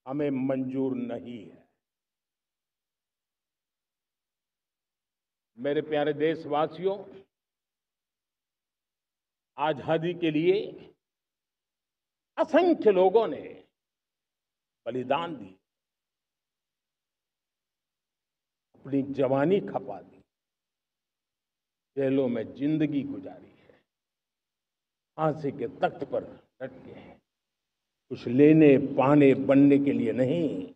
हमें मंजूर नहीं है। मेरे प्यारे देशवासियों, आजादी के लिए असंख्य लोगों ने बलिदान दी, अपनी जवानी खपा दी, जेलों में जिंदगी गुजारी है, फांसी के तख्त पर लटके हैं। कुछ लेने पाने बनने के लिए नहीं,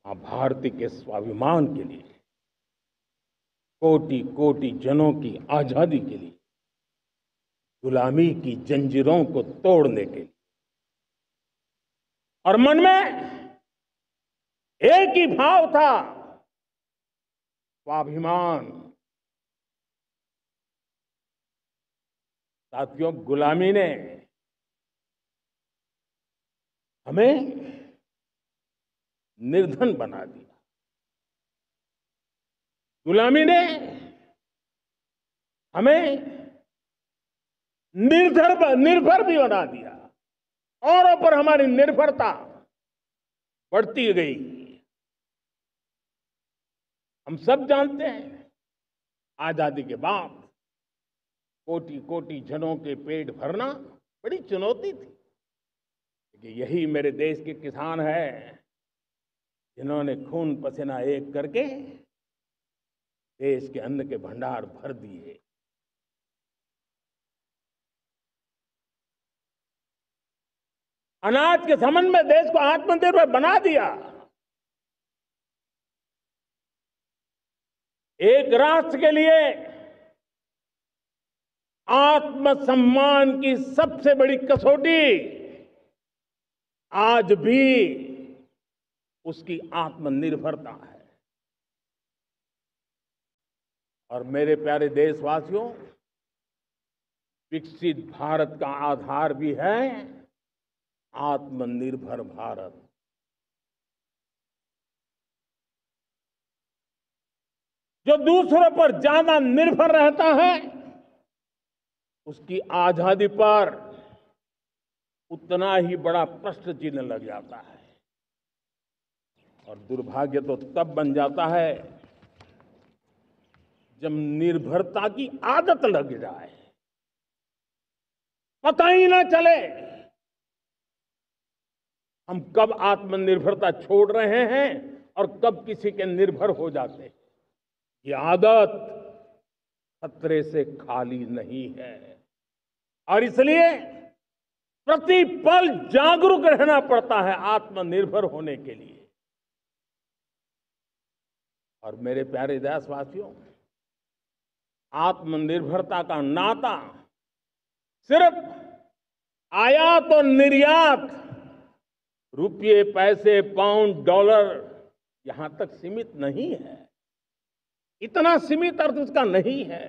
मां भारती के स्वाभिमान के लिए, कोटि कोटि जनों की आजादी के लिए, गुलामी की जंजीरों को तोड़ने के लिए। और मन में एक ही भाव था, स्वाभिमान। साथियों, गुलामी ने हमें निर्धन बना दिया, गुलामी ने हमें निर्भर भी बना दिया। औरों पर हमारी निर्भरता बढ़ती गई। हम सब जानते हैं, आजादी के बाद कोटि कोटि जनों के पेट भरना बड़ी चुनौती थी। लेकिन यही मेरे देश के किसान हैं जिन्होंने खून पसीना एक करके देश के अन्न के भंडार भर दिए। अनाज के संबंध में देश को आत्मनिर्भर बना दिया। एक राष्ट्र के लिए आत्मसम्मान की सबसे बड़ी कसौटी आज भी उसकी आत्मनिर्भरता है। और मेरे प्यारे देशवासियों, विकसित भारत का आधार भी है आत्मनिर्भर भारत। जो दूसरों पर ज्यादा निर्भर रहता है, उसकी आजादी पर उतना ही बड़ा प्रश्न चिन्ह लग जाता है। और दुर्भाग्य तो तब बन जाता है जब निर्भरता की आदत लग जाए, पता ही ना चले हम कब आत्मनिर्भरता छोड़ रहे हैं और कब किसी के निर्भर हो जाते हैं। ये आदत खतरे से खाली नहीं है और इसलिए प्रति पल जागरूक रहना पड़ता है आत्मनिर्भर होने के लिए। और मेरे प्यारे देशवासियों, आत्मनिर्भरता का नाता सिर्फ आयात और निर्यात, रुपये, पैसे, पाउंड, डॉलर यहां तक सीमित नहीं है। इतना सीमित अर्थ उसका नहीं है।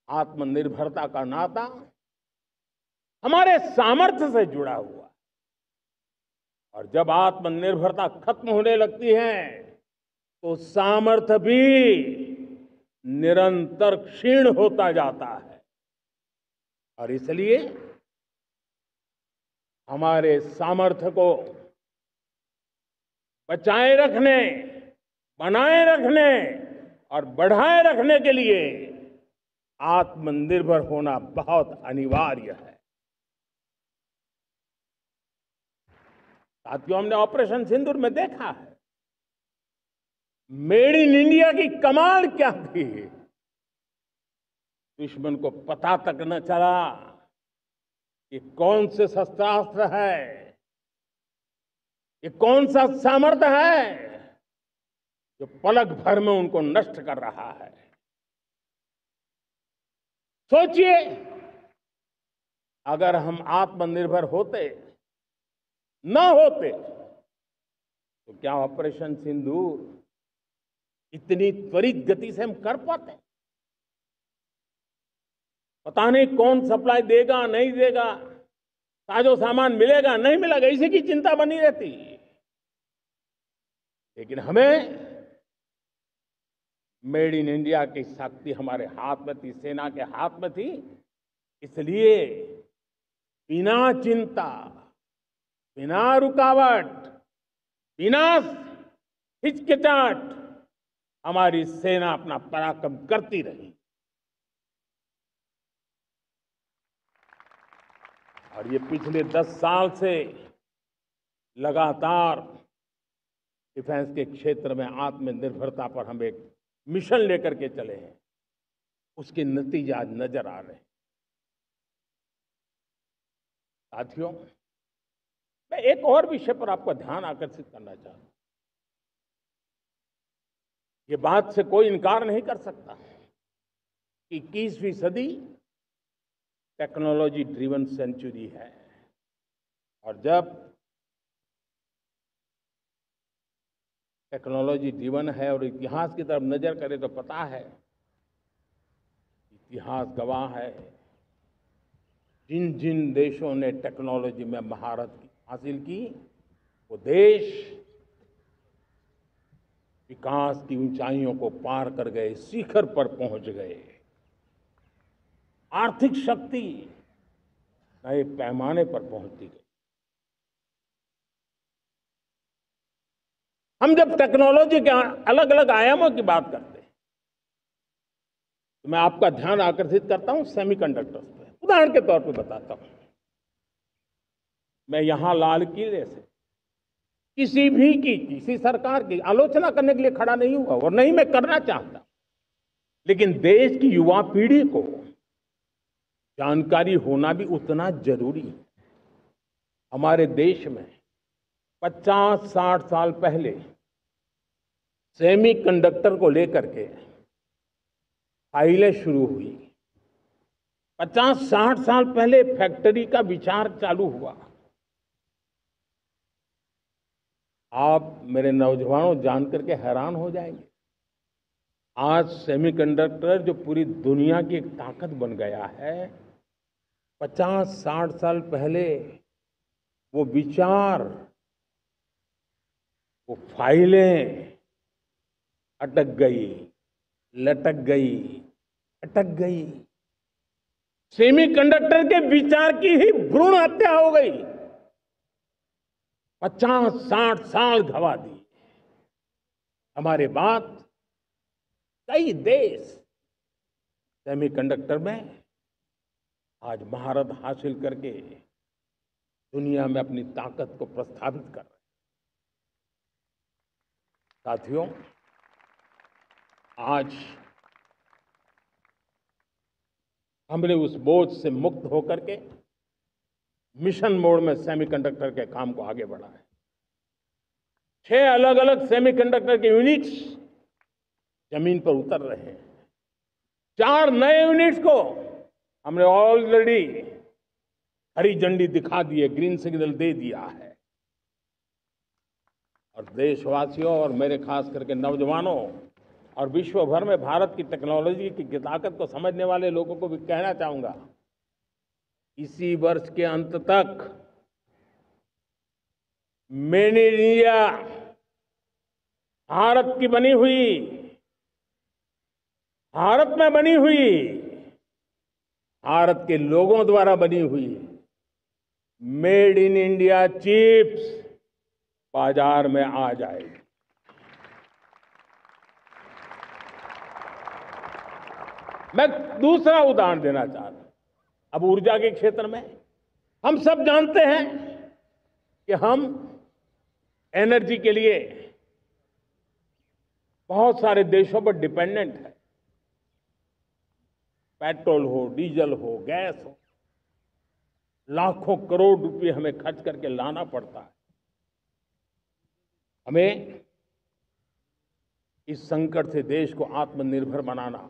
आत्मनिर्भरता का नाता हमारे सामर्थ्य से जुड़ा हुआ है। और जब आत्मनिर्भरता खत्म होने लगती है तो सामर्थ्य भी निरंतर क्षीण होता जाता है। और इसलिए हमारे सामर्थ्य को बचाए रखने, बनाए रखने और बढ़ाए रखने के लिए आत्मनिर्भर होना बहुत अनिवार्य है। साथियों, हमने ऑपरेशन सिंदूर में देखा है मेड इन इंडिया की कमाल क्या थी। दुश्मन को पता तक न चला कि कौन से शस्त्रास्त्र है, ये कौन सा सामर्थ्य है जो पलक भर में उनको नष्ट कर रहा है। सोचिए, अगर हम आत्मनिर्भर होते न होते तो क्या ऑपरेशन सिंदूर इतनी त्वरित गति से हम कर पाते? पता नहीं कौन सप्लाई देगा नहीं देगा, साजो सामान मिलेगा नहीं मिलेगा, इसी की चिंता बनी रहती। लेकिन हमें मेड इन इंडिया की शक्ति हमारे हाथ में थी, सेना के हाथ में थी। इसलिए बिना चिंता, बिना रुकावट, बिना हिचकिचाहट हमारी सेना अपना पराक्रम करती रही। और ये पिछले 10 साल से लगातार डिफेंस के क्षेत्र में आत्मनिर्भरता पर हम एक मिशन लेकर के चले हैं, उसके नतीजे आज नजर आ रहे हैं। साथियों, मैं एक और विषय पर आपका ध्यान आकर्षित करना चाहता हूं। ये बात से कोई इनकार नहीं कर सकता कि 21वीं सदी टेक्नोलॉजी ड्रिवन सेंचुरी है। और जब टेक्नोलॉजी ड्रिवन है और इतिहास की तरफ नजर करें तो पता है, इतिहास गवाह है, जिन जिन देशों ने टेक्नोलॉजी में महारत हासिल की, वो देश विकास की ऊंचाइयों को पार कर गए, शिखर पर पहुंच गए। आर्थिक शक्ति नए पैमाने पर पहुंचती गई। हम जब टेक्नोलॉजी के अलग अलग आयामों की बात करते हैं तो मैं आपका ध्यान आकर्षित करता हूं सेमीकंडक्टर्स पे। उदाहरण के तौर पे बताता हूं, मैं यहां लाल किले से किसी सरकार की आलोचना करने के लिए खड़ा नहीं हुआ और नहीं मैं करना चाहता, लेकिन देश की युवा पीढ़ी को जानकारी होना भी उतना जरूरी है। हमारे देश में 50-60 साल पहले सेमीकंडक्टर को लेकर के फाइलें शुरू हुई। 50-60 साल पहले फैक्ट्री का विचार चालू हुआ। आप मेरे नौजवानों जानकर के हैरान हो जाएंगे, आज सेमीकंडक्टर जो पूरी दुनिया की एक ताकत बन गया है, 50-60 साल पहले वो विचार, वो फाइलें अटक गई, लटक गई, अटक गई। सेमीकंडक्टर के विचार की ही भ्रूण हत्या हो गई। 50-60 साल गवा दी। हमारे बाद कई देश सेमीकंडक्टर में आज महारत हासिल करके दुनिया में अपनी ताकत को प्रस्थापित कर रहे हैं। साथियों, आज हमने उस बोझ से मुक्त होकर के मिशन मोड में सेमीकंडक्टर के काम को आगे बढ़ाया है। 6 अलग अलग सेमीकंडक्टर के यूनिट्स जमीन पर उतर रहे हैं। 4 नए यूनिट्स को हमने ऑलरेडी हरी झंडी दिखा दी है, ग्रीन सिग्नल दे दिया है। और देशवासियों और मेरे खास करके नौजवानों और विश्व भर में भारत की टेक्नोलॉजी की ताकत को समझने वाले लोगों को भी कहना चाहूंगा, इसी वर्ष के अंत तक मेड इन इंडिया, भारत की बनी हुई, भारत में बनी हुई, भारत के लोगों द्वारा बनी हुई मेड इन इंडिया चिप्स बाजार में आ जाएगी। मैं दूसरा उदाहरण देना चाहता हूं। अब ऊर्जा के क्षेत्र में हम सब जानते हैं कि हम एनर्जी के लिए बहुत सारे देशों पर डिपेंडेंट है। पेट्रोल हो, डीजल हो, गैस हो, लाखों करोड़ रुपए हमें खर्च करके लाना पड़ता है। हमें इस संकट से देश को आत्मनिर्भर बनाना,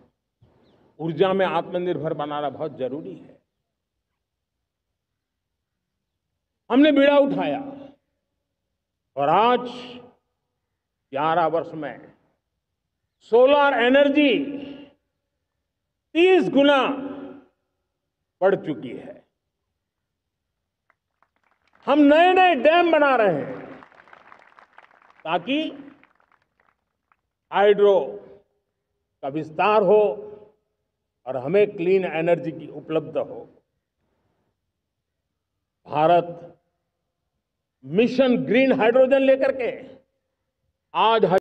ऊर्जा में आत्मनिर्भर बनाना बहुत जरूरी है। हमने बीड़ा उठाया और आज 11 वर्ष में सोलर एनर्जी 30 गुना बढ़ चुकी है। हम नए नए डैम बना रहे हैं ताकि हाइड्रो का विस्तार हो और हमें क्लीन एनर्जी की उपलब्ध हो। भारत मिशन ग्रीन हाइड्रोजन लेकर के आज